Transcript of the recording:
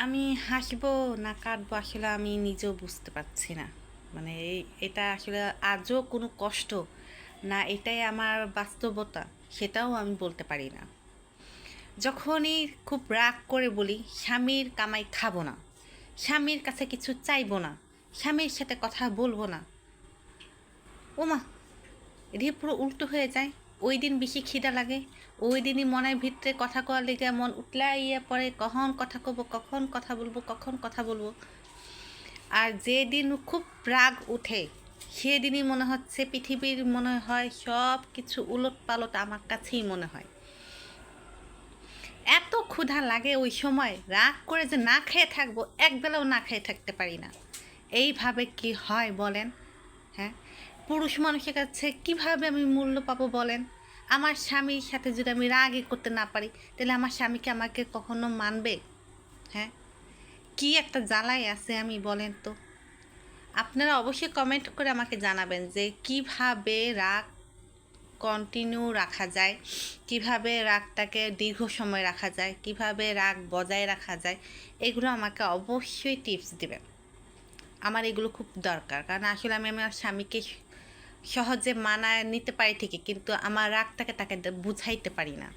আমি হাসবো না কাঁদবো আসলে আমি নিজেও বুঝতে পারছি না। মানে এটা আসলে আজও কোনো কষ্ট না এটাই আমার বাস্তবতা সেটাও আমি বলতে পারি না। যখনই খুব রাগ করে বলি স্বামীর কামাই খাবো না, স্বামীর কাছে কিছু চাইবো না, স্বামীর সাথে কথা বলবো না, ওমা এদিকে পুরো উল্টো হয়ে যায়। ওই দিন বেশি খিদা লাগে, ওই দিনই মনের ভিতরে কথা কওয়ার লেগে মন উতলাইয়া পড়ে, কখন কথা কব, কখন কথা বলবো, কখন কথা বলবো। আর যেদিন খুব রাগ উঠে সেদিনই মনে হচ্ছে পৃথিবীর মনে হয় সব কিছু উলট পালট আমার কাছেই মনে হয়। এত ক্ষুধা লাগে ওই সময় রাগ করে যে না খেয়ে থাকবো, একবেলাও না খেয়ে থাকতে পারি না। এইভাবে কি হয় বলেন? হ্যাঁ, পুরুষ মানুষের কাছে কিভাবে আমি মূল্য পাবো বলেন? আমার স্বামীর সাথে যদি আমি রাগই করতে না পারি তাহলে আমার স্বামীকে আমাকে কখনো মানবে? হ্যাঁ, কি একটা জ্বালায় আছে আমি বলেন তো। আপনারা অবশ্যই কমেন্ট করে আমাকে জানাবেন যে কিভাবে রাগ কন্টিনিউ রাখা যায়, কিভাবে রাগটাকে দীর্ঘ সময় রাখা যায়, কিভাবে রাগ বজায় রাখা যায়। এগুলো আমাকে অবশ্যই টিপস দেবেন। আমার এগুলো খুব দরকার, কারণ আসলে আমি আমার স্বামীকে সহজে মানায় নিতে পারি ঠিকই, কিন্তু আমার রাগটাকে তাকে বুঝাইতে পারি না।